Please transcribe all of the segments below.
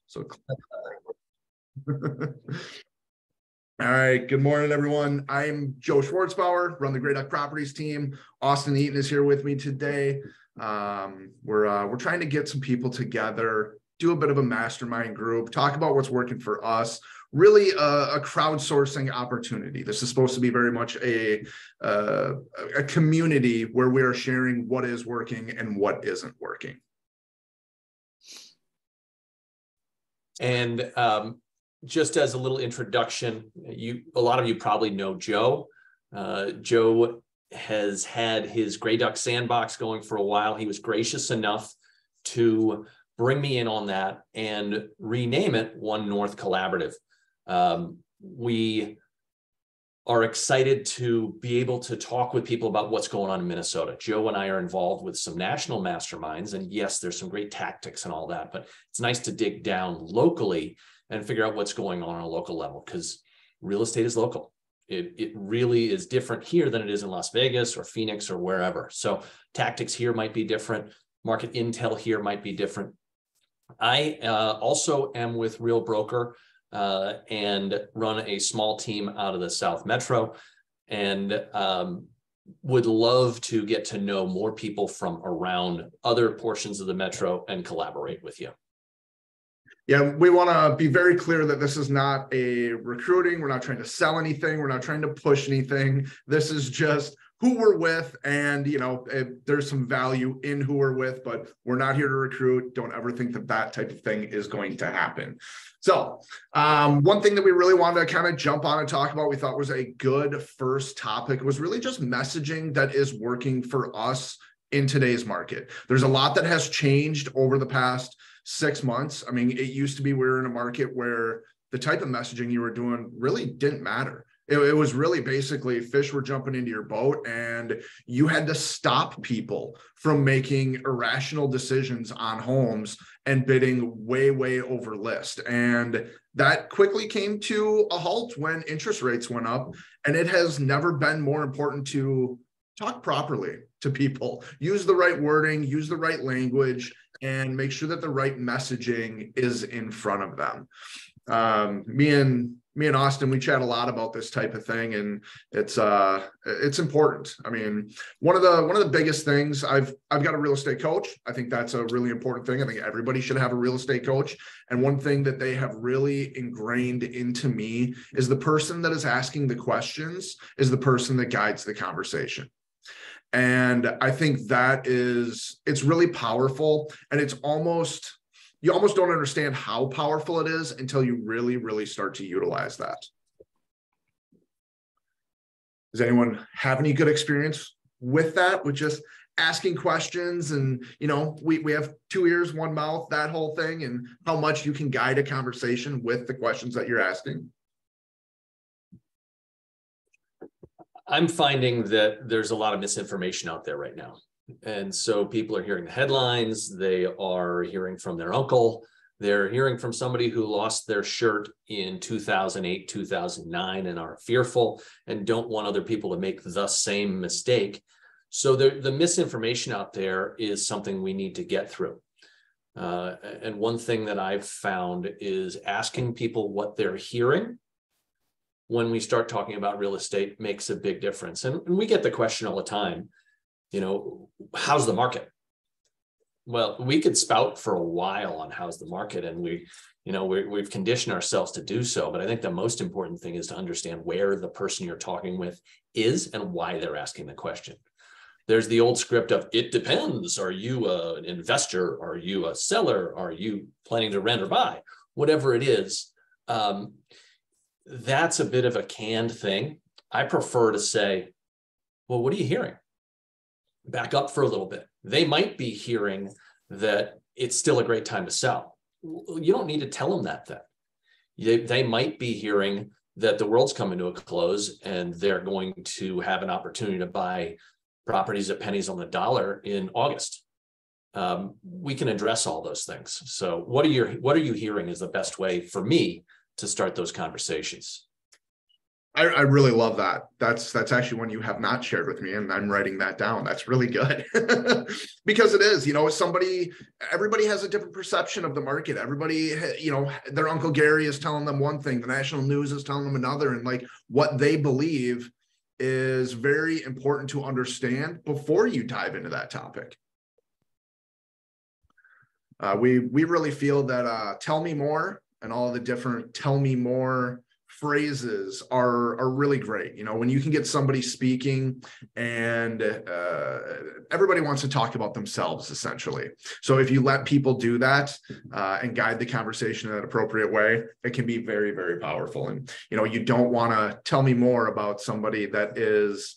So all right. Good morning, everyone. I'm Joe Schwartzbauer, run the Great Duck Properties team. Austin Eaton is here with me today. We're trying to get some people together, do a bit of a mastermind group, talk about what's working for us. Really a crowdsourcing opportunity. This is supposed to be very much a community where we are sharing what is working and what isn't working. And just as a little introduction, a lot of you probably know Joe. Joe has had his Grey Duck Sandbox going for a while. He was gracious enough to bring me in on that and rename it One North Collaborative. We are excited to be able to talk with people about what's going on in Minnesota. Joe and I are involved with some national masterminds, and yes, there's some great tactics and all that, but it's nice to dig down locally and figure out what's going on a local level, because real estate is local. It really is different here than it is in Las Vegas or Phoenix or wherever. So tactics here might be different. Market intel here might be different. I also am with Real Broker and run a small team out of the South Metro, and would love to get to know more people from around other portions of the Metro and collaborate with you. Yeah, we want to be very clear that this is not a recruiting. We're not trying to sell anything. We're not trying to push anything. This is just who we're with, and there's some value in who we're with, but we're not here to recruit. Don't ever think that that type of thing is going to happen. So one thing that we really wanted to kind of jump on and talk about, we thought was a good first topic, was really just messaging that is working for us in today's market. There's a lot that has changed over the past 6 months. I mean, it used to be we were in a market where the type of messaging you were doing really didn't matter. It was really basically fish were jumping into your boat, and you had to stop people from making irrational decisions on homes and bidding way, way over list. And that quickly came to a halt when interest rates went up. And it has never been more important to talk properly to people, use the right wording, use the right language, and make sure that the right messaging is in front of them. Me and Austin, we chat a lot about this type of thing, and it's important. I mean, one of the biggest things, I've got a real estate coach. I think that's a really important thing. I think everybody should have a real estate coach. And one thing that they have really ingrained into me is the person that is asking the questions is the person that guides the conversation. And I think it's really powerful, and you almost don't understand how powerful it is until you really, really start to utilize that. Does anyone have any good experience with that, with just asking questions? And, we have 2 ears, 1 mouth, that whole thing, and how much you can guide a conversation with the questions that you're asking? I'm finding that there's a lot of misinformation out there right now. And so people are hearing the headlines, they are hearing from their uncle, they're hearing from somebody who lost their shirt in 2008, 2009, and are fearful and don't want other people to make the same mistake. So the misinformation out there is something we need to get through. And one thing that I've found is asking people what they're hearing when we start talking about real estate makes a big difference. And we get the question all the time, how's the market? Well, we could spout for a while on how's the market, and we've conditioned ourselves to do so. But I think the most important thing is to understand where the person you're talking with is and why they're asking the question. There's the old script of, it depends. Are you an investor? Are you a seller? Are you planning to rent or buy? Whatever it is, that's a bit of a canned thing. I prefer to say, well, what are you hearing? Back up for a little bit. They might be hearing that it's still a great time to sell. You don't need to tell them that then. They might be hearing that the world's coming to a close and they're going to have an opportunity to buy properties at pennies on the dollar in August. We can address all those things. So what are you hearing is the best way for me to start those conversations. I really love that. That's actually one you have not shared with me, and I'm writing that down. That's really good. Because it is, everybody has a different perception of the market. Everybody, their Uncle Gary is telling them one thing, the national news is telling them another, and like what they believe is very important to understand before you dive into that topic. We really feel that tell me more and all the different tell me more phrases are really great. When you can get somebody speaking and everybody wants to talk about themselves, essentially. So if you let people do that and guide the conversation in an appropriate way, it can be very, very powerful. And, you don't want to tell me more about somebody that is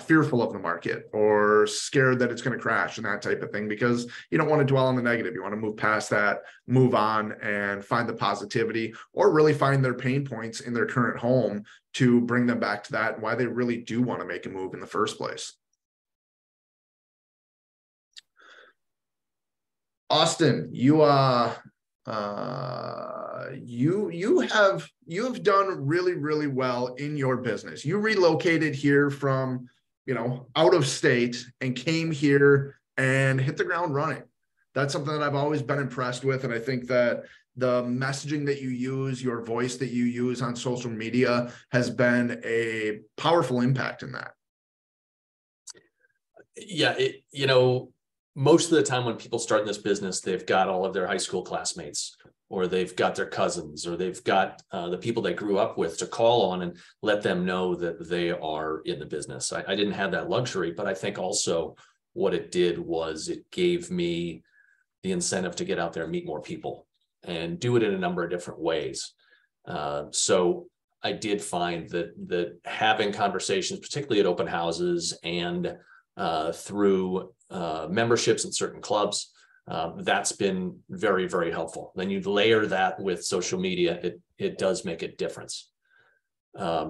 fearful of the market or scared that it's going to crash and that type of thing, because you don't want to dwell on the negative. You want to move past that, move on, and find the positivity, or really find their pain points in their current home to bring them back to that and why they really do want to make a move in the first place. Austin, you have done really, really well in your business. You relocated here from, out of state and came here and hit the ground running. That's something that I've always been impressed with. And I think that the messaging that you use, your voice that you use on social media has been a powerful impact in that. Yeah. Most of the time when people start in this business, they've got all of their high school classmates, or they've got their cousins, or they've got the people they grew up with to call on and let them know that they are in the business. I didn't have that luxury, but I think also what it did was it gave me the incentive to get out there and meet more people and do it in a number of different ways. So I did find that having conversations, particularly at open houses and through memberships in certain clubs, that's been very, very helpful. Then you layer that with social media, it does make a difference. I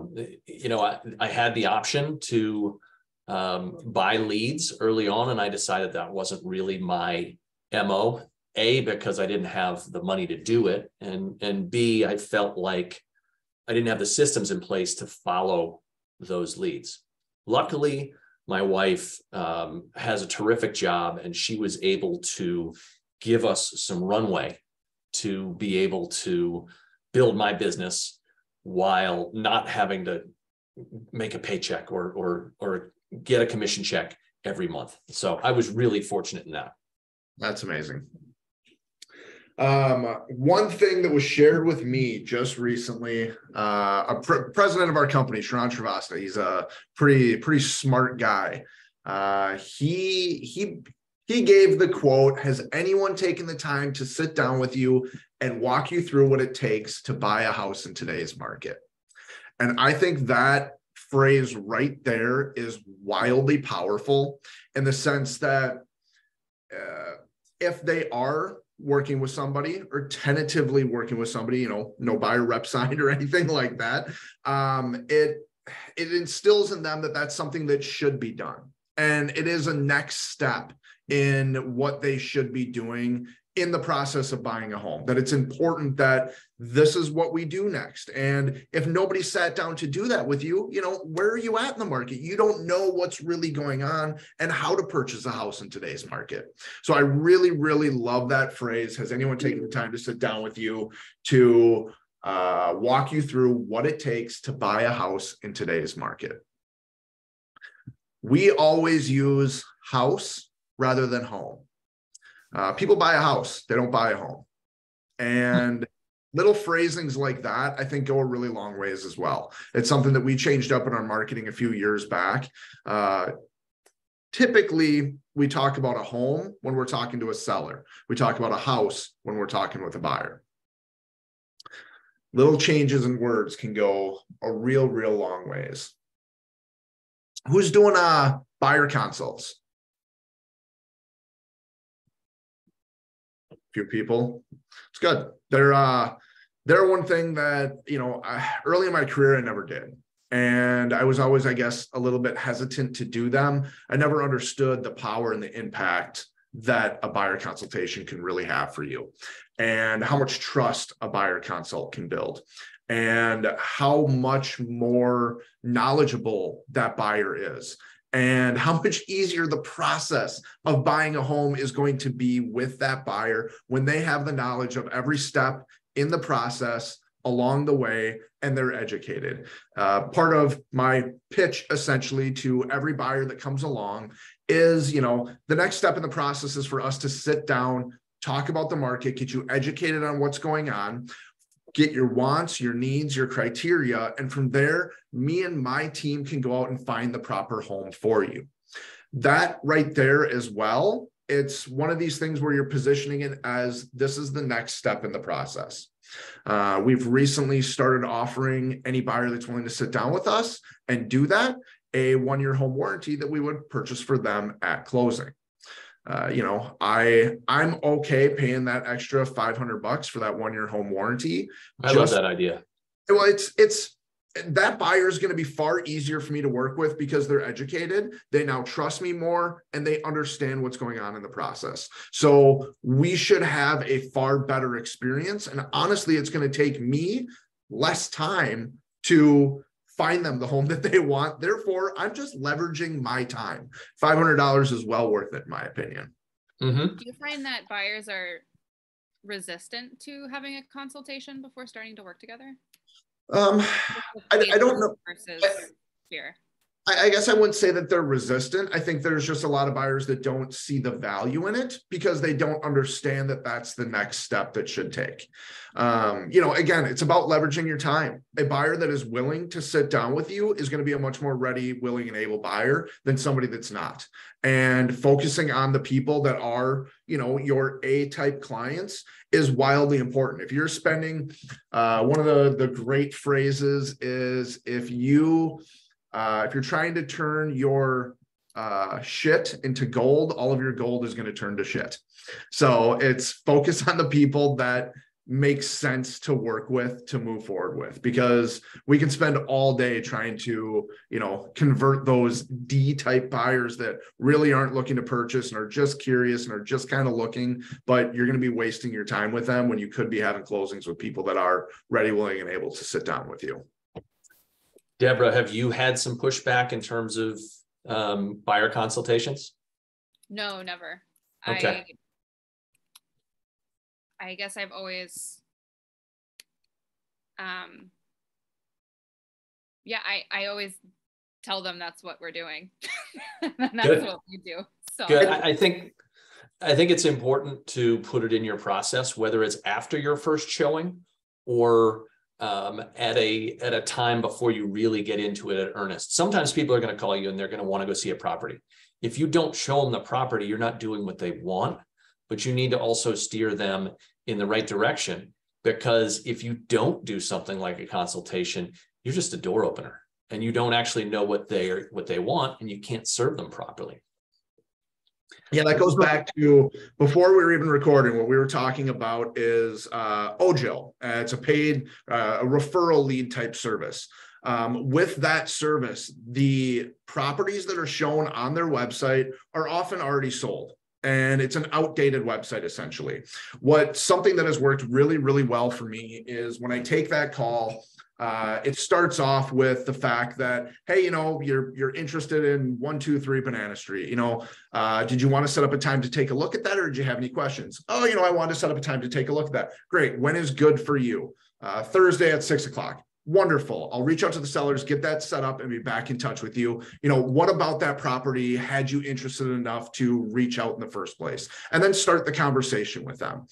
had the option to buy leads early on, and I decided that wasn't really my MO. A, because I didn't have the money to do it, and B, I felt like I didn't have the systems in place to follow those leads. Luckily, my wife has a terrific job, and she was able to give us some runway to be able to build my business while not having to make a paycheck or get a commission check every month. So I was really fortunate in that. That's amazing. One thing that was shared with me just recently, president of our company, Schwartzbauer, he's a pretty smart guy. He gave the quote, "Has anyone taken the time to sit down with you and walk you through what it takes to buy a house in today's market?" And I think that phrase right there is wildly powerful, in the sense that if they are working with somebody or tentatively working with somebody, no buyer rep signed or anything like that, it instills in them that that's something that should be done. And it is a next step in what they should be doing in the process of buying a home, that it's important that this is what we do next. And if nobody sat down to do that with you, where are you at in the market? You don't know what's really going on and how to purchase a house in today's market. So I really, really love that phrase. Has anyone taken the time to sit down with you to walk you through what it takes to buy a house in today's market? We always use house rather than home. People buy a house, they don't buy a home. And little phrasings like that, I think, go a really long ways as well. It's something that we changed up in our marketing a few years back. Typically, we talk about a home when we're talking to a seller. We talk about a house when we're talking with a buyer. Little changes in words can go a real, real long ways. Who's doing buyer consults? Few people. It's good. They're one thing that, early in my career, I never did. And I was always, I guess, a little bit hesitant to do them. I never understood the power and the impact that a buyer consultation can really have for you, and how much trust a buyer consult can build, and how much more knowledgeable that buyer is, and how much easier the process of buying a home is going to be with that buyer when they have the knowledge of every step in the process along the way, and they're educated. Part of my pitch essentially to every buyer that comes along is, the next step in the process is for us to sit down, talk about the market, get you educated on what's going on, get your wants, your needs, your criteria. And from there, me and my team can go out and find the proper home for you. That right there as well, it's one of these things where you're positioning it as this is the next step in the process. We've recently started offering any buyer that's willing to sit down with us and do that a 1-year home warranty that we would purchase for them at closing. I'm okay paying that extra $500 for that 1-year home warranty. I love that idea. Well, it's that buyer is going to be far easier for me to work with because they're educated. They now trust me more and they understand what's going on in the process. So we should have a far better experience. And honestly, it's going to take me less time to find them the home that they want. Therefore, I'm just leveraging my time. $500 is well worth it, in my opinion. Mm-hmm. Do you find that buyers are resistant to having a consultation before starting to work together? I don't know. Versus fear. I guess I wouldn't say that they're resistant. I think there's just a lot of buyers that don't see the value in it because they don't understand that that's the next step that should take. Again, it's about leveraging your time. A buyer that is willing to sit down with you is going to be a much more ready, willing, and able buyer than somebody that's not. And focusing on the people that are, your A-type clients is wildly important. If you're spending, one of the great phrases is if you're trying to turn your shit into gold, all of your gold is going to turn to shit. So it's focus on the people that make sense to work with, to move forward with, because we can spend all day trying to, convert those D-type buyers that really aren't looking to purchase and are just curious and are just kind of looking, but you're going to be wasting your time with them when you could be having closings with people that are ready, willing, and able to sit down with you. Deborah, have you had some pushback in terms of buyer consultations? No, never. Okay. I guess I've always, I always tell them that's what we're doing. And that's Good. What we do. So Good. I think it's important to put it in your process, whether it's after your first showing or at a time before you really get into it in earnest. Sometimes people are going to call you and they're going to want to go see a property. If you don't show them the property, you're not doing what they want, but you need to also steer them in the right direction, because if you don't do something like a consultation, you're just a door opener and you don't actually know what they want, and you can't serve them properly. Yeah, that goes back to before we were even recording. What we were talking about is OJIL. It's a paid a referral lead type service. With that service, the properties that are shown on their website are often already sold. And it's an outdated website, essentially. Something that has worked really, really well for me is when I take that call, it starts off with the fact that, hey, you're interested in 123 Banana Street. Did you want to set up a time to take a look at that, or did you have any questions? Oh, I wanted to set up a time to take a look at that. Great. When is good for you? Thursday at 6:00. Wonderful. I'll reach out to the sellers, get that set up, and be back in touch with you. What about that property had you interested enough to reach out in the first place? And then start the conversation with them.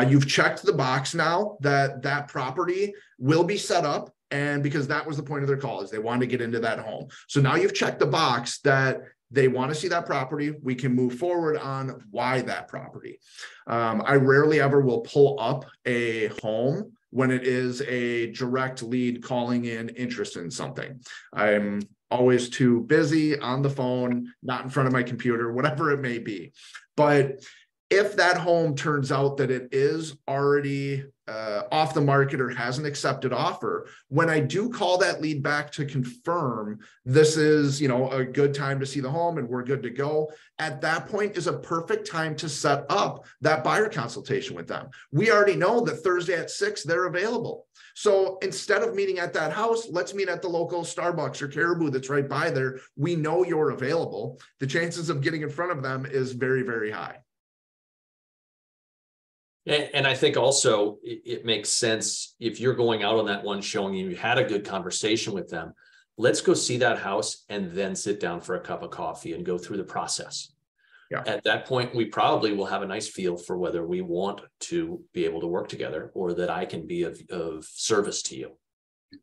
You've checked the box now that property will be set up, and because that was the point of their call, is they wanted to get into that home. So now you've checked the box that they want to see that property. We can move forward on why that property. I rarely ever will pull up a home when it is a direct lead calling in interest in something. I'm always too busy on the phone, not in front of my computer, whatever it may be. But If that home turns out that it is already off the market or has an accepted offer, when I do call that lead back to confirm this is, a good time to see the home and we're good to go, at that point is a perfect time to set up that buyer consultation with them. We already know that Thursday at 6, they're available. So instead of meeting at that house, let's meet at the local Starbucks or Caribou that's right by there. We know you're available. The chances of getting in front of them is very, very high. And I think also it makes sense if you're going out on that one showing and you had a good conversation with them, let's go see that house and then sit down for a cup of coffee and go through the process. Yeah. At that point, we probably will have a nice feel for whether we want to be able to work together or that I can be of service to you.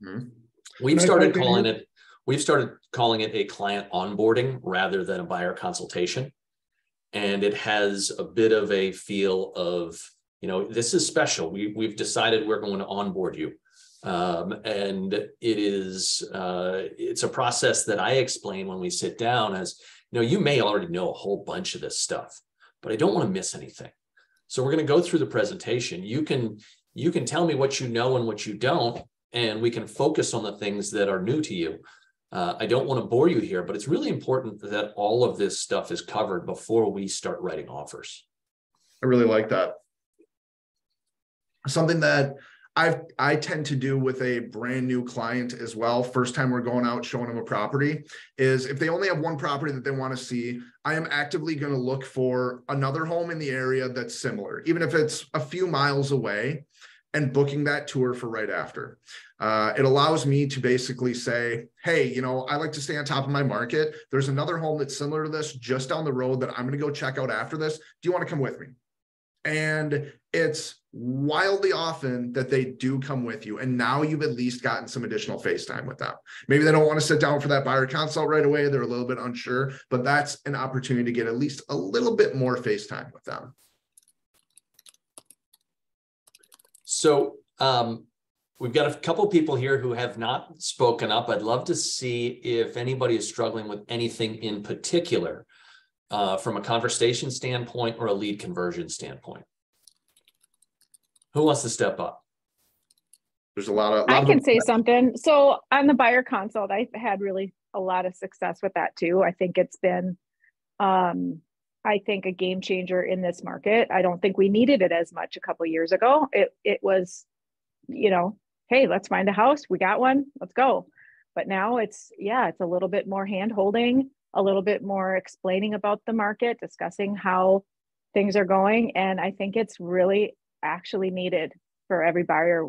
Mm-hmm. We've started calling it a client onboarding rather than a buyer consultation. And it has a bit of a feel of, this is special. We've decided we're going to onboard you. And it's a process that I explain when we sit down as, you may already know a whole bunch of this stuff, but I don't want to miss anything. So we're going to go through the presentation. You can tell me what you know and what you don't, and we can focus on the things that are new to you. I don't want to bore you here, but it's really important that all of this stuff is covered before we start writing offers. I really like that. Something that I tend to do with a brand new client as well, first time we're going out showing them a property, is if they only have one property that they want to see, I am actively going to look for another home in the area that's similar, even if it's a few miles away, and booking that tour for right after. It allows me to basically say, hey, I like to stay on top of my market. There's another home that's similar to this just down the road that I'm going to go check out after this. Do you want to come with me? And it's wildly often that they do come with you. And now you've at least gotten some additional face time with them. Maybe they don't want to sit down for that buyer consult right away. They're a little bit unsure, but that's an opportunity to get at least a little bit more face time with them. So we've got a couple of people here who have not spoken up. I'd love to see if anybody is struggling with anything in particular from a conversation standpoint or a lead conversion standpoint. Who wants to step up? There's a lot of. I can say something. So on the buyer consult, I've had really a lot of success with that too. I think it's been, I think, a game changer in this market. I don't think we needed it as much a couple of years ago. It was, hey, let's find a house. We got one. Let's go. But now it's a little bit more hand-holding, a little bit more explaining about the market, discussing how things are going. And I think it's really actually needed for every buyer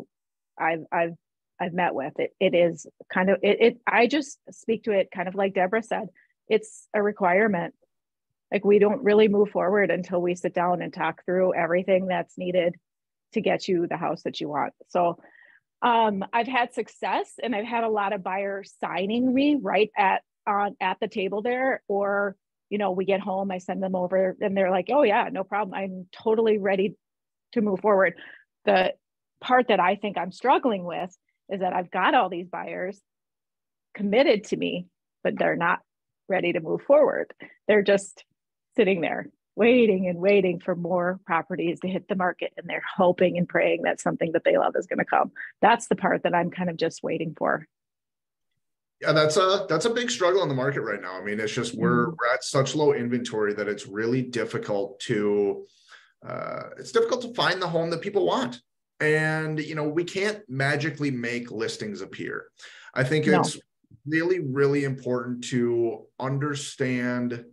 I've met with. It is kind of, I just speak to it kind of like Deborah said, it's a requirement. Like, we don't really move forward until we sit down and talk through everything that's needed to get you the house that you want. So I've had success, and I've had a lot of buyers signing me right at the table there, or, we get home, I send them over and they're like, oh yeah, no problem. I'm totally ready to move forward. The part that I think I'm struggling with is that I've got all these buyers committed to me, but they're not ready to move forward. They're just sitting there waiting and waiting for more properties to hit the market, and they're hoping and praying that something that they love is going to come. That's the part that I'm kind of just waiting for. Yeah, that's a big struggle in the market right now. I mean, it's just we're at such low inventory that it's really difficult to find the home that people want. And, we can't magically make listings appear. I think it's really, really important to understand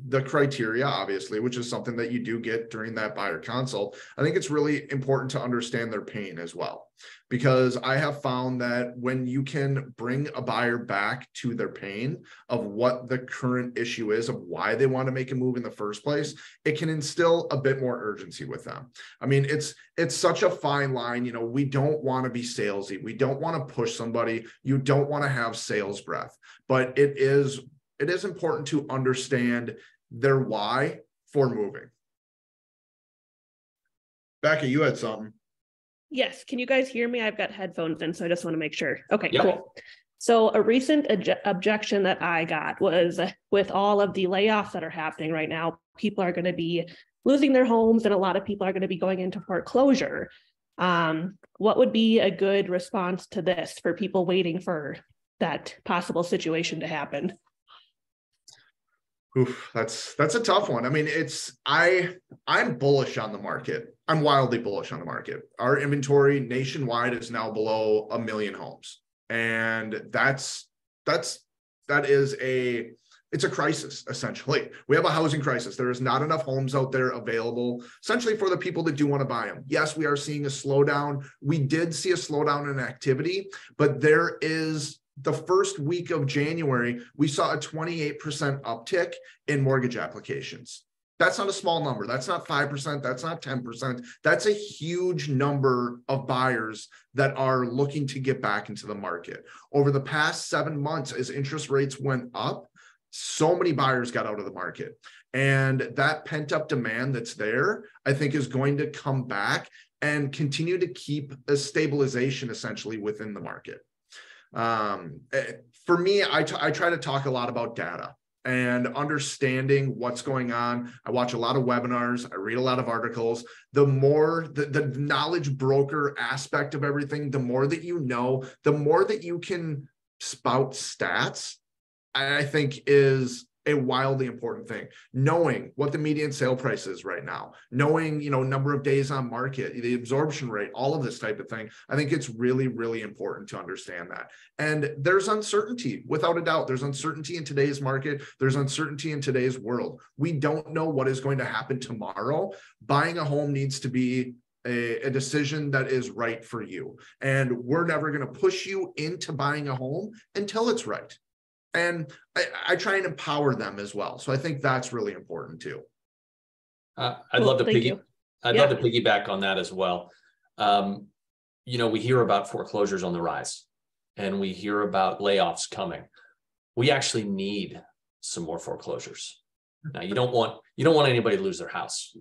the criteria, obviously, which is something that you do get during that buyer consult. I think it's really important to understand their pain as well, because I have found that when you can bring a buyer back to their pain of what the current issue is, of why they want to make a move in the first place, it can instill a bit more urgency with them. I mean, it's such a fine line. We don't want to be salesy. We don't want to push somebody. You don't want to have sales breath, but it is important to understand their why for moving. Becca, you had something. Yes. Can you guys hear me? I've got headphones in, so I just want to make sure. Okay, yep. Cool. So a recent objection that I got was with all of the layoffs that are happening right now, people are going to be losing their homes and a lot of people are going to be going into foreclosure. What would be a good response to this for people waiting for that possible situation to happen? Oof, that's a tough one. I mean, I'm bullish on the market. I'm wildly bullish on the market. Our inventory nationwide is now below 1 million homes. And it's a crisis, essentially. We have a housing crisis. There is not enough homes out there available, essentially, for the people that do want to buy them. Yes, we are seeing a slowdown. We did see a slowdown in activity, but there is the first week of January, we saw a 28% uptick in mortgage applications. That's not a small number. That's not 5%. That's not 10%. That's a huge number of buyers that are looking to get back into the market. Over the past 7 months, as interest rates went up, so many buyers got out of the market. And that pent-up demand that's there, I think, is going to come back and continue to keep a stabilization essentially within the market. For me, I try to talk a lot about data and understanding what's going on. I watch a lot of webinars. I read a lot of articles. The more the knowledge broker aspect of everything, the more that you know, the more that you can spout stats, I think is a wildly important thing. Knowing what the median sale price is right now, knowing, number of days on market, the absorption rate, all of this type of thing. I think it's really, really important to understand that. And there's uncertainty, without a doubt. There's uncertainty in today's market. There's uncertainty in today's world. We don't know what is going to happen tomorrow. Buying a home needs to be a decision that is right for you. And we're never going to push you into buying a home until it's right. And I try and empower them as well. So I think that's really important too. I'd love to piggyback on that as well. We hear about foreclosures on the rise, and we hear about layoffs coming. We actually need some more foreclosures. Now, you don't want anybody to lose their house,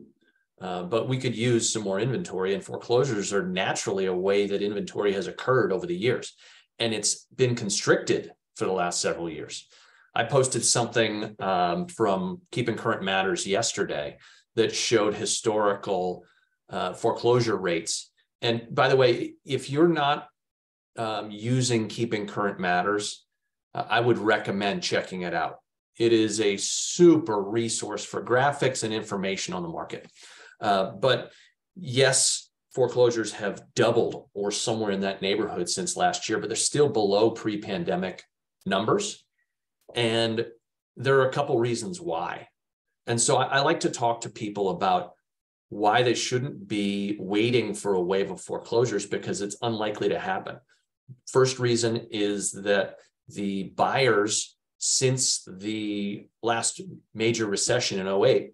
but we could use some more inventory, and foreclosures are naturally a way that inventory has occurred over the years, and it's been constricted for the last several years. I posted something from Keeping Current Matters yesterday that showed historical foreclosure rates. And by the way, if you're not using Keeping Current Matters, I would recommend checking it out. It is a super resource for graphics and information on the market. But yes, foreclosures have doubled or somewhere in that neighborhood since last year, but they're still below pre-pandemic numbers. And there are a couple reasons why. And so I like to talk to people about why they shouldn't be waiting for a wave of foreclosures, because it's unlikely to happen. First reason is that the buyers since the last major recession in 2008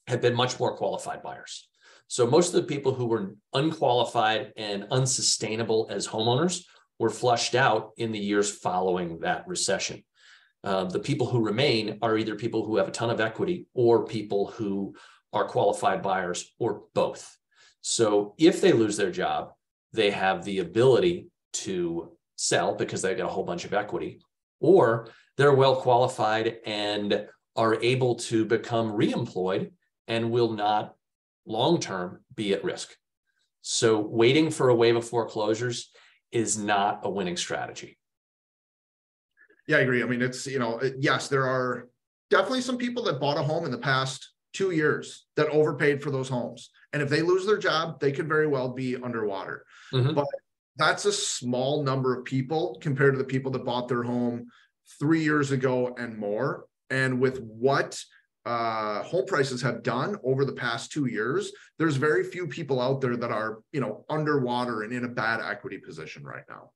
have been much more qualified buyers. So most of the people who were unqualified and unsustainable as homeowners were flushed out in the years following that recession. The people who remain are either people who have a ton of equity or people who are qualified buyers, or both. So if they lose their job, they have the ability to sell because they've got a whole bunch of equity, or they're well qualified and are able to become reemployed and will not long-term be at risk. So waiting for a wave of foreclosures is not a winning strategy. Yeah, I agree. I mean, it's, yes, there are definitely some people that bought a home in the past 2 years that overpaid for those homes. And if they lose their job, they could very well be underwater. Mm-hmm. But that's a small number of people compared to the people that bought their home 3 years ago and more. And with what home prices have done over the past 2 years, there's very few people out there that are, underwater and in a bad equity position right now.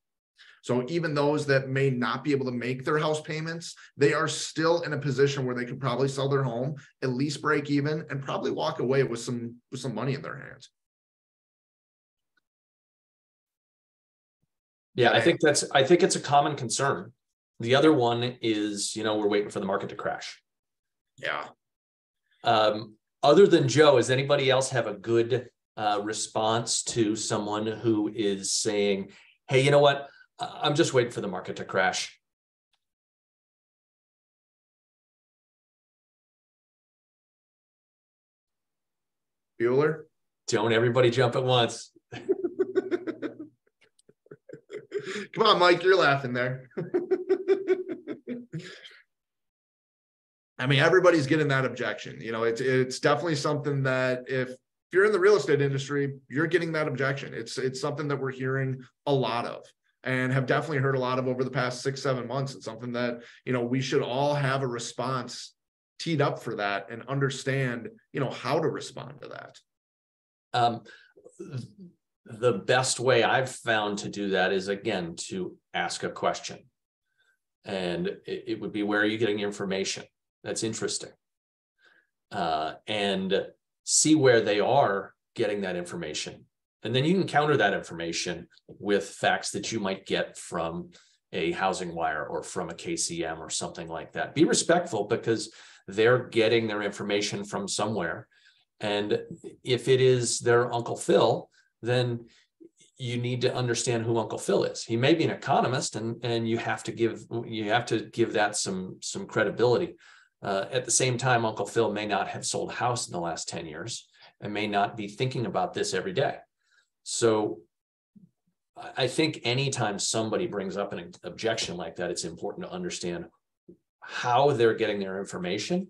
So even those that may not be able to make their house payments, they are still in a position where they could probably sell their home, at least break even, and probably walk away with some money in their hands. Yeah, I think it's a common concern. The other one is, we're waiting for the market to crash. Yeah. Other than Joe, does anybody else have a good response to someone who is saying, hey, you know what? I'm just waiting for the market to crash? Bueller? Don't everybody jump at once. Come on, Mike, you're laughing there. I mean, everybody's getting that objection. You know, it's definitely something that if you're in the real estate industry, you're getting that objection. It's something that we're hearing a lot of and have definitely heard a lot of over the past 6-7 months. It's something that, you know, we should all have a response teed up for that and understand, you know, how to respond to that. The best way I've found to do that is, again, to ask a question. And it would be, where are you getting your information? That's interesting. And see where they are getting that information. And then you can counter that information with facts that you might get from a Housing Wire or from a KCM or something like that. Be respectful, because they're getting their information from somewhere. And if it is their Uncle Phil, then you need to understand who Uncle Phil is. He may be an economist, and you have to give that some credibility. At the same time, Uncle Phil may not have sold a house in the last 10 years and may not be thinking about this every day. So I think anytime somebody brings up an objection like that, it's important to understand how they're getting their information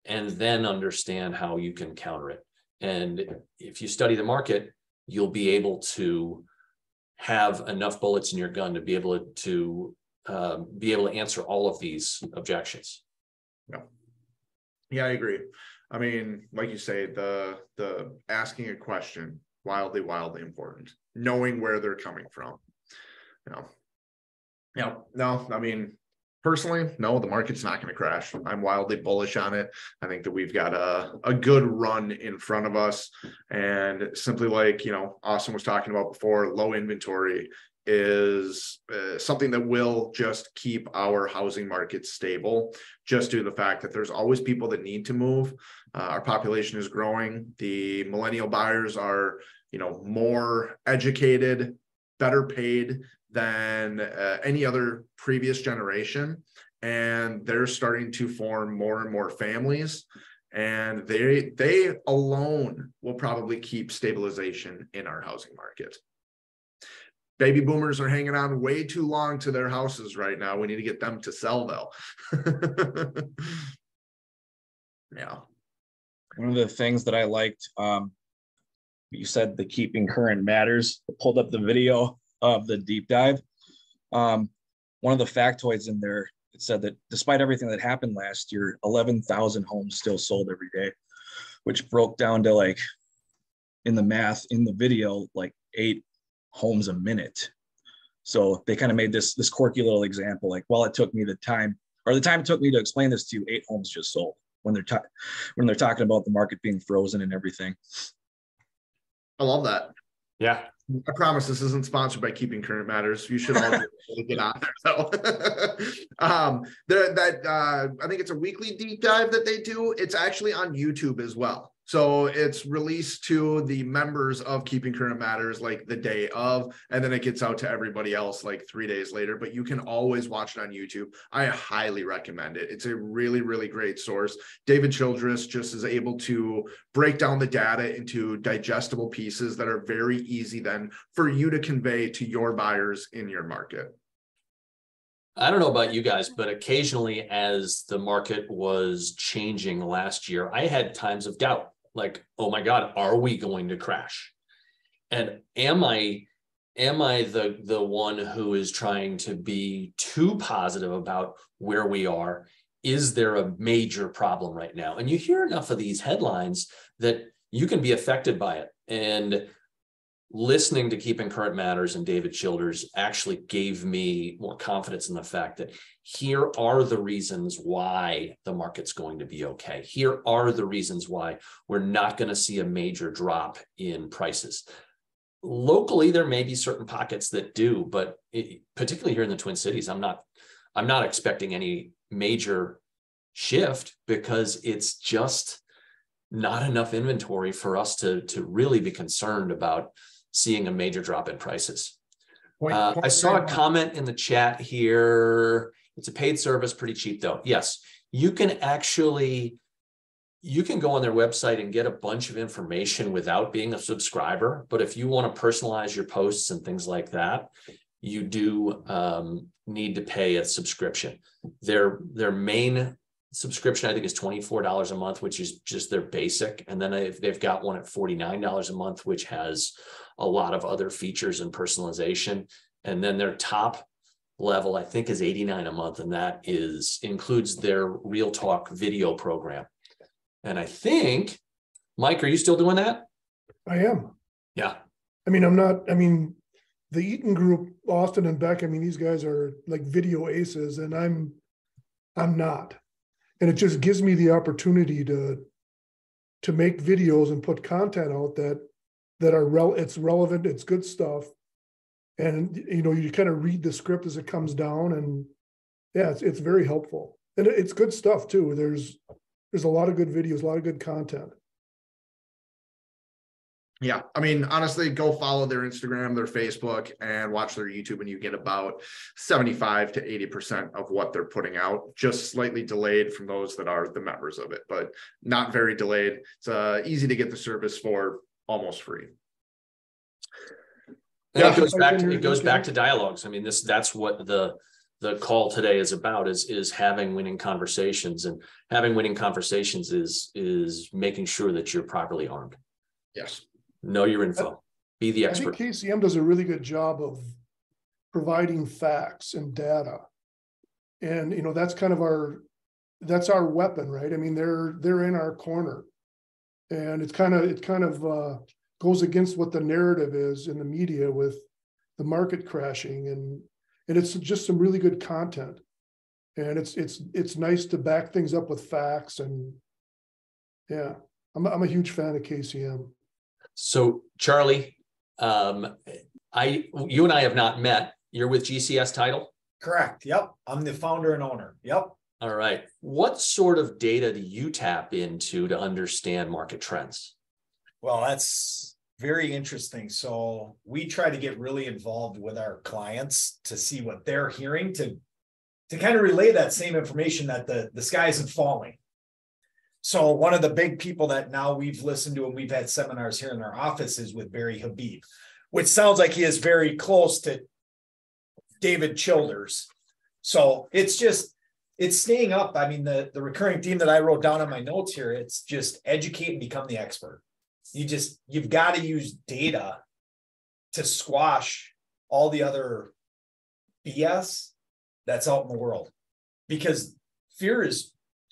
and then understand how you can counter it. And if you study the market, you'll be able to have enough bullets in your gun to be able to answer all of these objections. Yeah, I agree. I mean, like you say, the asking a question, wildly important. Knowing where they're coming from. No, I mean, personally, no, the market's not going to crash. I'm wildly bullish on it. I think that we've got a good run in front of us. And simply, like, you know, Austin was talking about before, low inventory is something that will just keep our housing market stable, just due to the fact that there's always people that need to move. Our population is growing. The millennial buyers are, you know, more educated, better paid than any other previous generation. And they're starting to form more and more families. And they alone will probably keep stabilization in our housing market. Baby boomers are hanging on way too long to their houses right now. We need to get them to sell, though. Yeah. One of the things that I liked, you said the keeping current matters. I pulled up the video of the deep dive. One of the factoids in there, it said that despite everything that happened last year, 11,000 homes still sold every day, which broke down to, like, in the math in the video, like 8 homes a minute. So they kind of made this quirky little example, like, well, it took me the time it took me to explain this to you, 8 homes just sold, when they're talking about the market being frozen and everything. I love that. Yeah. I promise this isn't sponsored by Keeping Current Matters. You should all get on there, though. I think it's a weekly deep dive that they do. It's actually on YouTube as well. So it's released to the members of Keeping Current Matters like the day of, and then it gets out to everybody else like 3 days later, but you can always watch it on YouTube. I highly recommend it. It's a really, really great source. David Childress just is able to break down the data into digestible pieces that are very easy then for you to convey to your buyers in your market. I don't know about you guys, but occasionally as the market was changing last year, I had times of doubt. Like, oh my God, are we going to crash? And am I the one who is trying to be too positive about where we are? Is there a major problem right now? And you hear enough of these headlines that you can be affected by it. And listening to Keeping Current Matters and David Childers actually gave me more confidence in the fact that here are the reasons why the market's going to be okay. Here are the reasons why we're not going to see a major drop in prices. Locally, there may be certain pockets that do, but particularly here in the Twin Cities, I'm not expecting any major shift because it's just not enough inventory for us to really be concerned about seeing a major drop in prices. I saw a comment in the chat here. It's a paid service, pretty cheap though. Yes, you can actually you can go on their website and get a bunch of information without being a subscriber. But if you want to personalize your posts and things like that, you do need to pay a subscription. Their main subscription, I think, is $24 a month, which is just their basic. And then they've got one at $49 a month, which has a lot of other features and personalization. And then their top level, I think, is $89 a month. And that includes their Real Talk video program. And I think, Mike, are you still doing that? I am. Yeah. I mean, the Eaton group, Austin and Beck, I mean, these guys are like video aces, and I'm not. And it just gives me the opportunity to make videos and put content out that are it's relevant, it's good stuff. And you kind of read the script as it comes down, and yeah, it's very helpful. And it's good stuff too. There's a lot of good videos, a lot of good content. Yeah. I mean, honestly, go follow their Instagram, their Facebook, and watch their YouTube, and you get about 75 to 80% of what they're putting out, just slightly delayed from those that are the members of it, but not very delayed. It's easy to get the service for almost free. Yeah, it goes back to dialogues. I mean, that's what the call today is about, is having winning conversations, and having winning conversations is making sure that you're properly armed. Yes. Know your info. Be the expert. I think KCM does a really good job of providing facts and data. And, that's kind of that's our weapon, right? I mean, they're in our corner, and it kind of goes against what the narrative is in the media with the market crashing, and it's just some really good content. And it's nice to back things up with facts. And yeah, I'm a huge fan of KCM. So Charlie, you and I have not met. You're with GCS Title? Correct. Yep. I'm the founder and owner. Yep. All right. What sort of data do you tap into to understand market trends? Well, that's very interesting. So we try to get really involved with our clients to see what they're hearing, to kind of relay that same information that the sky isn't falling. So one of the big people that now we've listened to and we've had seminars here in our office is with Barry Habib, which sounds like he is very close to David Childers. So it's staying up. I mean, the recurring theme that I wrote down on my notes here, it's just educate and become the expert. You've got to use data to squash all the other BS that's out in the world, because fear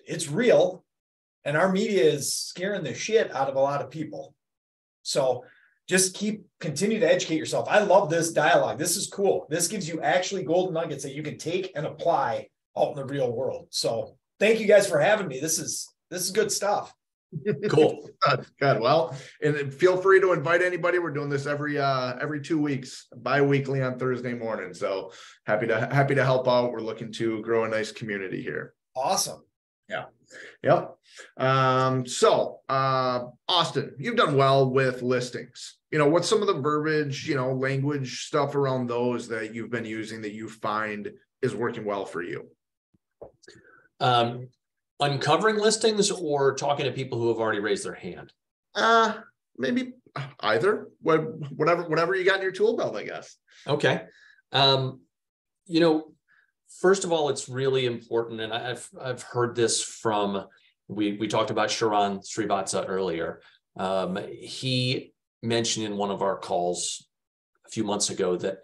it's real. And our media is scaring the shit out of a lot of people. So just continue to educate yourself. I love this dialogue. This is cool. This gives you actually golden nuggets that you can take and apply out in the real world. So thank you guys for having me. This is good stuff. Cool. Good. Well, and feel free to invite anybody. We're doing this every 2 weeks, bi-weekly on Thursday morning. So happy to help out. We're looking to grow a nice community here. Awesome. Yeah. Yep. So Austin, you've done well with listings. What's some of the verbiage, language stuff around those that you've been using that you find is working well for you? Uncovering listings or talking to people who have already raised their hand? Maybe either. Whatever you got in your tool belt, I guess. Okay. First of all, it's really important, and I've heard this from, we talked about Sharon Srivatsa earlier. He mentioned in one of our calls a few months ago that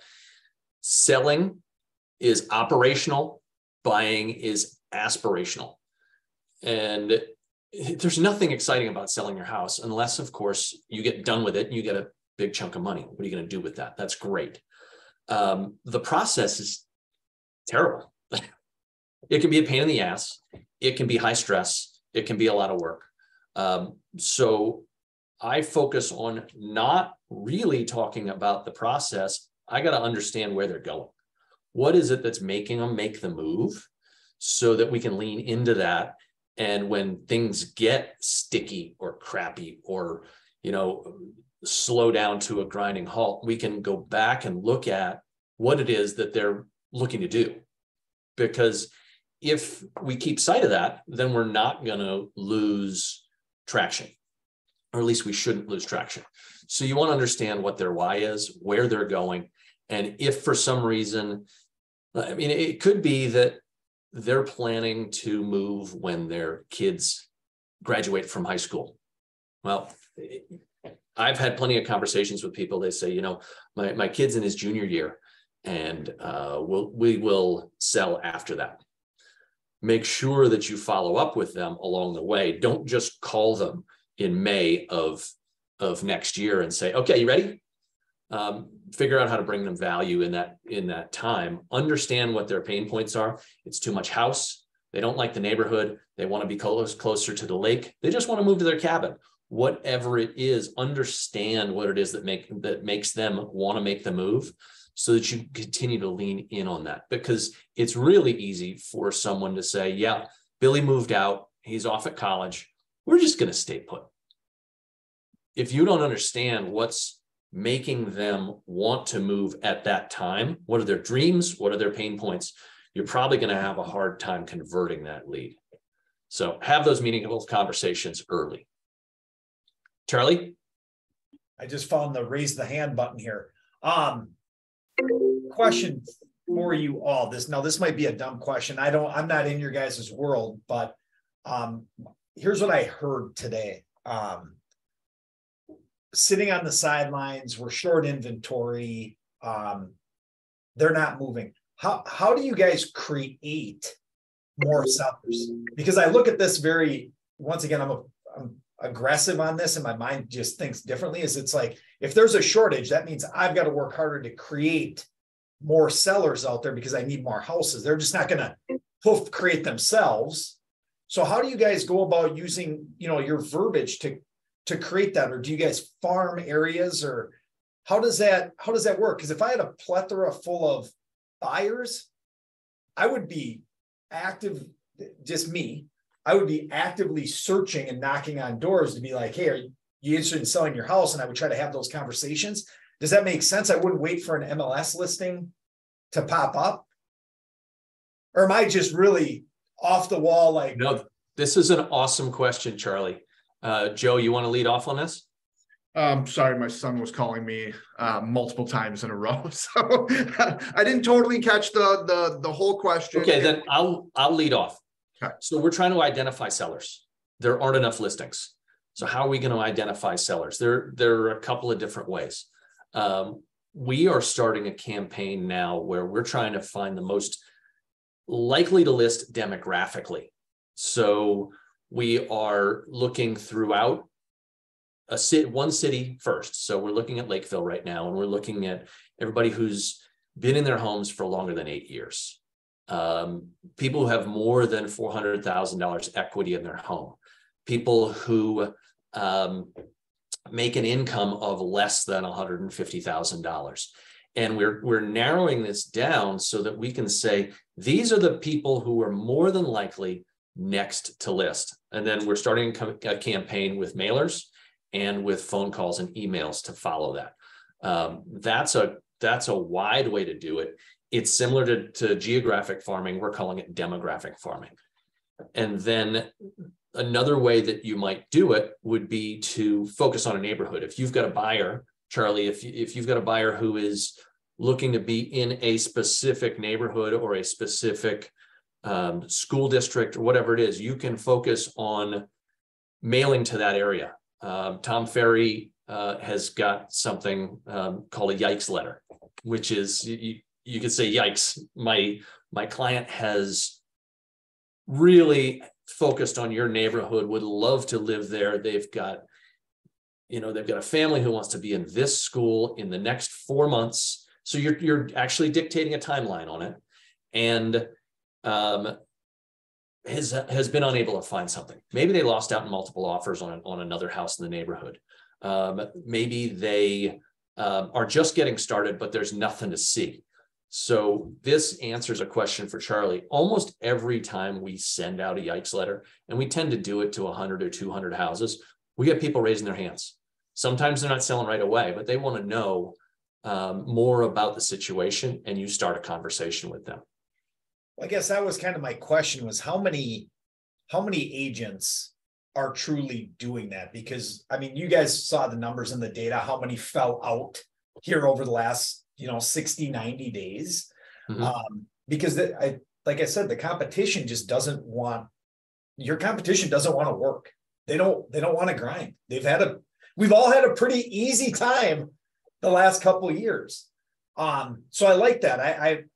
selling is operational, buying is aspirational. And there's nothing exciting about selling your house unless, of course, you get done with it and you get a big chunk of money. What are you going to do with that? That's great. The process is terrible. It can be a pain in the ass. It can be high stress. It can be a lot of work. So I focus on not really talking about the process. I got to understand where they're going. What is it that's making them make the move so that we can lean into that? And when things get sticky or crappy or, slow down to a grinding halt, we can go back and look at what it is that they're looking to do. Because if we keep sight of that, then we're not going to lose traction, or at least we shouldn't lose traction. So you want to understand what their why is, where they're going. And if for some reason, I mean, it could be that they're planning to move when their kids graduate from high school. Well, I've had plenty of conversations with people. They say, you know, my kid's in his junior year, and we will sell after that. Make sure that you follow up with them along the way. Don't just call them in May of next year and say, okay, you ready? Figure out how to bring them value in that time. Understand what their pain points are. It's too much house. They don't like the neighborhood. They want to be closer to the lake. They just want to move to their cabin. Whatever it is, understand what it is that makes them want to make the move, so that you continue to lean in on that. Because it's really easy for someone to say, yeah, Billy moved out. He's off at college. We're just going to stay put. If you don't understand what's making them want to move at that time, what are their dreams, what are their pain points, you're probably going to have a hard time converting that lead. So have those meaningful conversations early. Charlie? I just found the raise the hand button here. Question for you all. This might be a dumb question. I'm not in your guys' world, but here's what I heard today. Sitting on the sidelines, we're short inventory. They're not moving. How do you guys create more sellers? Because I look at this once again, I'm aggressive on this, and my mind just thinks differently. It's like, if there's a shortage, that means I've got to work harder to create more sellers out there because I need more houses. They're just not going to create themselves. So how do you guys go about using, your verbiage to create that? Or do you guys farm areas, or how does that work? Because if I had a plethora full of buyers, I would be active, just me. I would be actively searching and knocking on doors to be like, hey, are you interested in selling your house? And I would try to have those conversations. Does that make sense? I wouldn't wait for an MLS listing to pop up. Or am I just really off the wall? Like, no, this is an awesome question, Charlie. Joe, you want to lead off on this? Sorry, my son was calling me multiple times in a row, so I didn't totally catch the whole question. Okay, then I'll lead off. Okay. So we're trying to identify sellers. There aren't enough listings. So how are we going to identify sellers? There are a couple of different ways. We are starting a campaign now where we're trying to find the most likely to list demographically. So we are looking throughout one city first. So we're looking at Lakeville right now, and we're looking at everybody who's been in their homes for longer than 8 years. People who have more than $400,000 equity in their home, people who make an income of less than $150,000. And we're narrowing this down so that we can say, these are the people who are more than likely next to list. And then we're starting a campaign with mailers and with phone calls and emails to follow that. That's a wide way to do it. It's similar to geographic farming. We're calling it demographic farming. And then another way that you might do it would be to focus on a neighborhood. If you've got a buyer, Charlie, if you've got a buyer who is looking to be in a specific neighborhood or a specific school district or whatever it is, you can focus on mailing to that area. Tom Ferry has got something called a yikes letter, which is, you could say, yikes, my client has really focused on your neighborhood, would love to live there. They've got a family who wants to be in this school in the next 4 months. So you're actually dictating a timeline on it, and has been unable to find something. Maybe they lost out in multiple offers on another house in the neighborhood. Maybe they are just getting started, but there's nothing to see. So this answers a question for Charlie. Almost every time we send out a yikes letter, and we tend to do it to 100 or 200 houses, we get people raising their hands. Sometimes they're not selling right away, but they want to know more about the situation, and you start a conversation with them. I guess that was kind of my question, was how many agents are truly doing that? Because I mean, you guys saw the numbers and the data, how many fell out here over the last, 60, 90 days. Because like I said, the competition just doesn't want, your competition doesn't want to work. They don't want to grind. We've all had a pretty easy time the last couple of years. So I like that.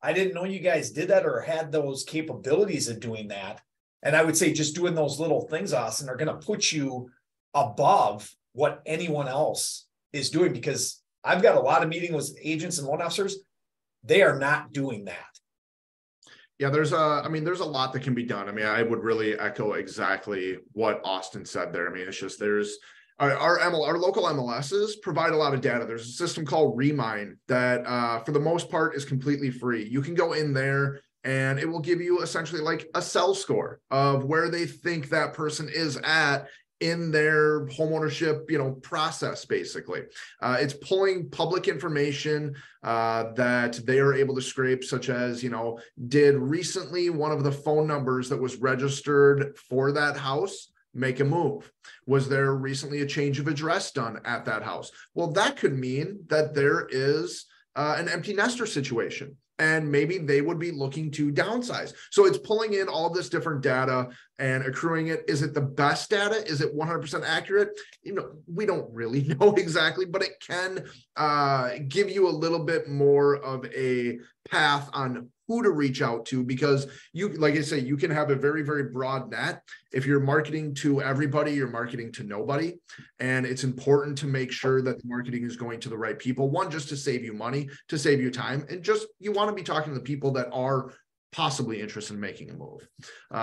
I didn't know you guys did that or had those capabilities of doing that. And I would say just doing those little things, Austin, are going to put you above what anyone else is doing, because I've got a lot of meetings with agents and loan officers. They are not doing that. Yeah, there's a lot that can be done. I mean, I would really echo exactly what Austin said there. I mean, it's just our local MLSs provide a lot of data. There's a system called Remine that for the most part is completely free. You can go in there and it will give you essentially like a sell score of where they think that person is at in their homeownership, process, basically. It's pulling public information that they are able to scrape, such as, did recently one of the phone numbers that was registered for that house make a move? Was there recently a change of address done at that house? Well, that could mean that there is an empty nester situation, and maybe they would be looking to downsize. So it's pulling in all this different data and accruing it. Is it the best data? Is it 100% accurate? We don't really know exactly, but it can give you a little bit more of a path on who to reach out to, because like I say, you can have a very, very broad net. If you're marketing to everybody, you're marketing to nobody. And it's important to make sure that the marketing is going to the right people. One, just to save you money, to save you time, and just you want to be talking to the people that are possibly interested in making a move.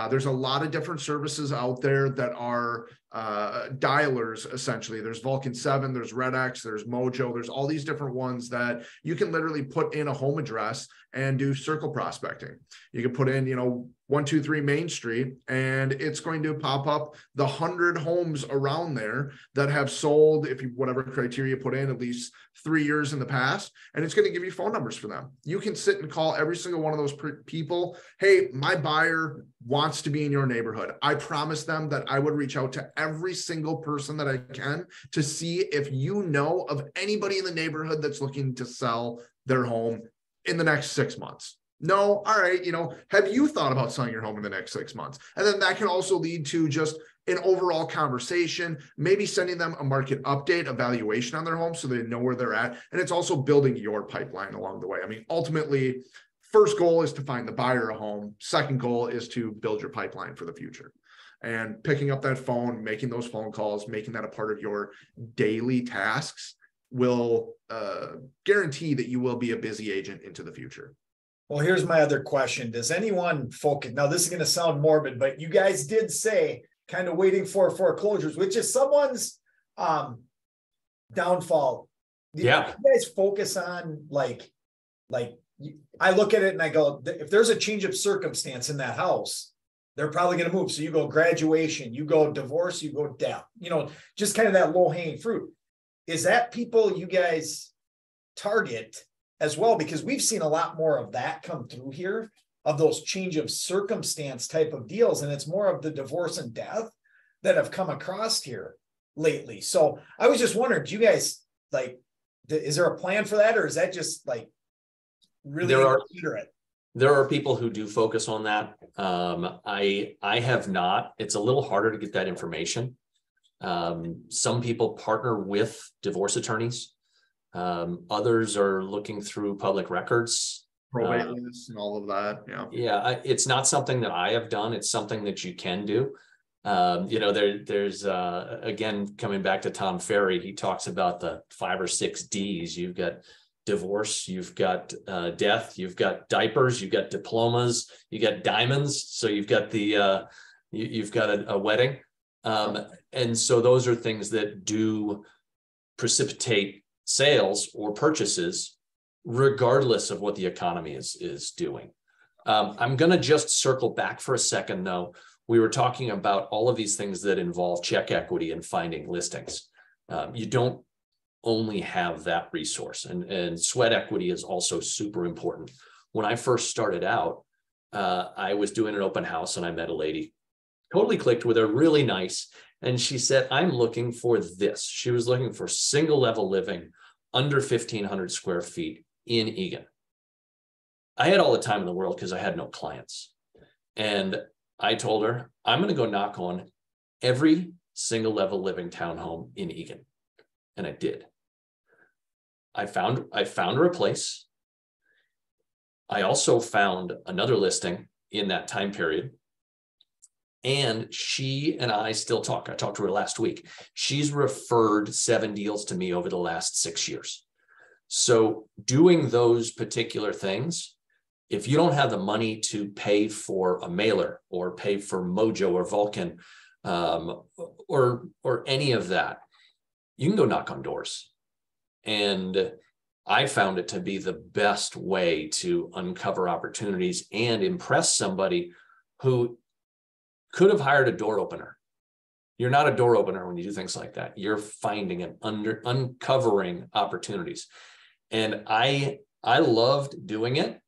There's a lot of different services out there that are dialers, essentially. There's Vulcan 7, there's RedX, there's Mojo, there's all these different ones that you can literally put in a home address and do circle prospecting. You can put in, 123 Main Street, and it's going to pop up the 100 homes around there that have sold, if you, whatever criteria you put in, at least 3 years in the past, and it's going to give you phone numbers for them. You can sit and call every single one of those people. Hey, my buyer wants to be in your neighborhood. I promised them that I would reach out to every single person that I can to see if you know of anybody in the neighborhood that's looking to sell their home in the next 6 months. No, all right, have you thought about selling your home in the next 6 months? And then that can also lead to just an overall conversation, maybe sending them a market update, evaluation on their home so they know where they're at. And it's also building your pipeline along the way. I mean, ultimately, first goal is to find the buyer a home. Second goal is to build your pipeline for the future. And picking up that phone, making those phone calls, making that a part of your daily tasks will guarantee that you will be a busy agent into the future. Well, here's my other question. Does anyone focus? Now, this is going to sound morbid, but you guys did say kind of waiting for foreclosures, which is someone's downfall. Yeah. You guys focus on like I look at it and I go, if there's a change of circumstance in that house, they're probably going to move. So you go graduation, you go divorce, you go death, just kind of that low hanging fruit. Is that people you guys target as well? Because we've seen a lot more of that come through here, of those change of circumstance type of deals. And it's more of the divorce and death that have come across here lately. So I was just wondering, do you guys is there a plan for that? Or is that just really inconsiderate? There are people who do focus on that. I have not. It's a little harder to get that information. Some people partner with divorce attorneys. Others are looking through public records, probate lists and all of that. Yeah. It's not something that I have done. It's something that you can do. There's again, coming back to Tom Ferry, he talks about the 5 or 6 D's. You've got divorce, you've got death, you've got diapers, you've got diplomas, you got diamonds. So you've got you've got a wedding. And so those are things that do precipitate sales or purchases, regardless of what the economy is doing. I'm going to just circle back for a second, though. We were talking about all of these things that involve check equity and finding listings. You don't only have that resource, and sweat equity is also super important. When I first started out, I was doing an open house and I met a lady, totally clicked with her, really nice. And she said, I'm looking for this. She was looking for single level living under 1,500 square feet in Eagan. I had all the time in the world because I had no clients. And I told her, I'm going to go knock on every single level living townhome in Eagan. And I did. I found her a place. I also found another listing in that time period. And she and I still talk. I talked to her last week. She's referred 7 deals to me over the last 6 years. So doing those particular things, if you don't have the money to pay for a mailer or pay for Mojo or Vulcan or any of that, you can go knock on doors. And I found it to be the best way to uncover opportunities and impress somebody who could have hired a door opener. You're not a door opener when you do things like that. You're finding and uncovering opportunities. And I loved doing it.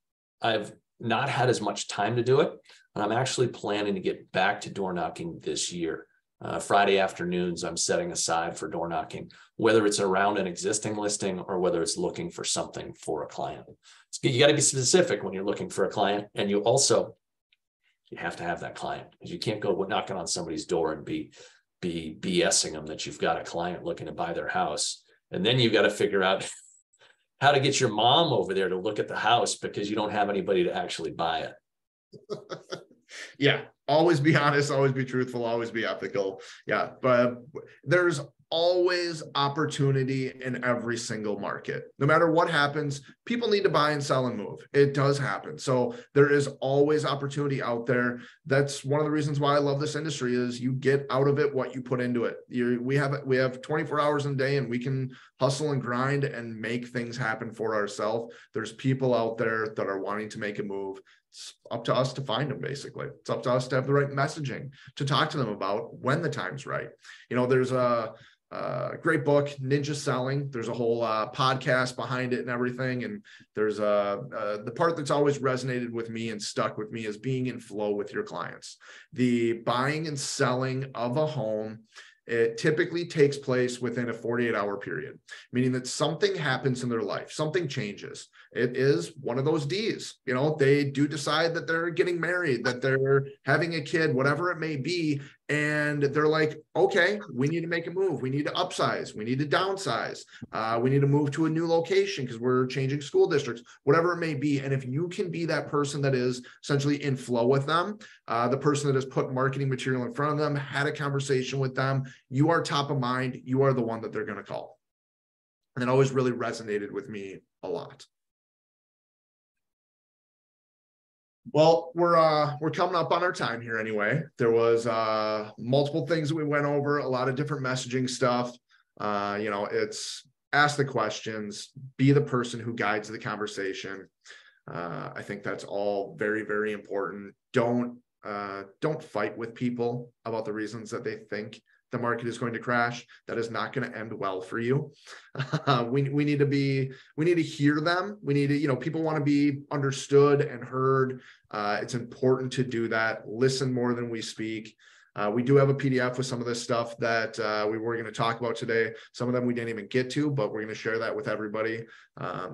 I've not had as much time to do it, but I'm actually planning to get back to door knocking this year. Friday afternoons, I'm setting aside for door knocking, whether it's around an existing listing or whether it's looking for something for a client. You got to be specific when you're looking for a client. And you have to have that client, because you can't go knocking on somebody's door and be BSing them that you've got a client looking to buy their house. And then you've got to figure out how to get your mom over there to look at the house because you don't have anybody to actually buy it. Yeah. Always be honest, always be truthful, always be ethical. Yeah. But there's always opportunity in every single market. No matter what happens, people need to buy and sell and move. It does happen. So there is always opportunity out there. That's one of the reasons why I love this industry, is you get out of it what you put into it. We have 24 hours in a day, and we can hustle and grind and make things happen for ourselves. There's people out there that are wanting to make a move. It's up to us to find them, basically. It's up to us to have the right messaging to talk to them about when the time's right. There's a great book, Ninja Selling. There's a whole podcast behind it and everything. And there's the part that's always resonated with me and stuck with me is being in flow with your clients. The buying and selling of a home, it typically takes place within a 48-hour period, meaning that something happens in their life, something changes. It is one of those D's. They do decide that they're getting married, that they're having a kid, whatever it may be. And they're like, okay, we need to make a move. We need to upsize. We need to downsize. We need to move to a new location because we're changing school districts, whatever it may be. And if you can be that person that is essentially in flow with them, the person that has put marketing material in front of them, had a conversation with them, you are top of mind. You are the one that they're going to call. And it always really resonated with me a lot. Well, we're coming up on our time here anyway. There was multiple things that we went over, a lot of different messaging stuff. It's ask the questions, be the person who guides the conversation. I think that's all very, very important. Don't fight with people about the reasons that they think the market is going to crash. That is not going to end well for you. We need to hear them. We need to, people want to be understood and heard. It's important to do that. Listen more than we speak. We do have a PDF with some of this stuff that we were going to talk about today. Some of them we didn't even get to, but we're going to share that with everybody.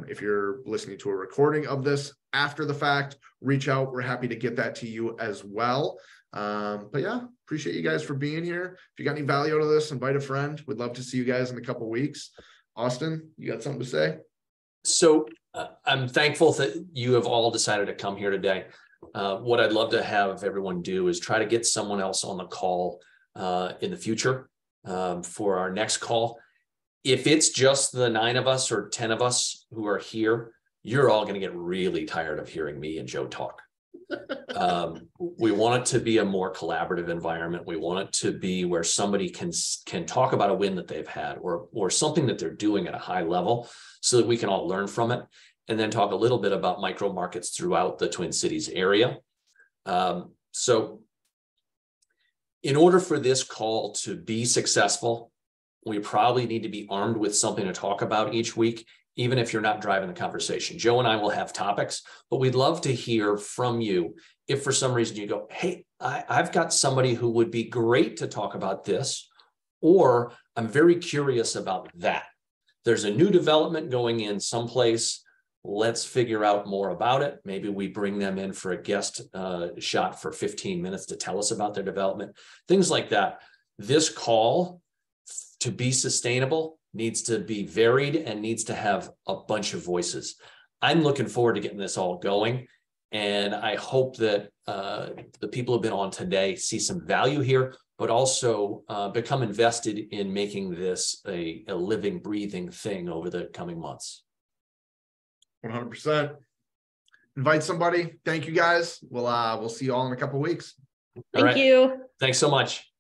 If you're listening to a recording of this after the fact, reach out. We're happy to get that to you as well. But yeah, appreciate you guys for being here. If you got any value out of this, invite a friend. We'd love to see you guys in a couple of weeks. Austin, you got something to say? So I'm thankful that you have all decided to come here today. What I'd love to have everyone do is try to get someone else on the call in the future for our next call. If it's just the 9 of us or 10 of us who are here, you're all going to get really tired of hearing me and Joe talk. We want it to be a more collaborative environment. We want it to be where somebody can talk about a win that they've had or something that they're doing at a high level so that we can all learn from it, and then talk a little bit about micro markets throughout the Twin Cities area. So in order for this call to be successful, we probably need to be armed with something to talk about each week, even if you're not driving the conversation. Joe and I will have topics, but we'd love to hear from you. If for some reason you go, hey, I've got somebody who would be great to talk about this, or I'm very curious about that. There's a new development going in someplace. Let's figure out more about it. Maybe we bring them in for a guest shot for 15 minutes to tell us about their development, things like that. This call, to be sustainable, needs to be varied and needs to have a bunch of voices. I'm looking forward to getting this all going. And I hope that the people who've been on today see some value here, but also become invested in making this a living, breathing thing over the coming months. 100%. Invite somebody. Thank you guys. We'll see you all in a couple of weeks. Thank you. Thanks so much.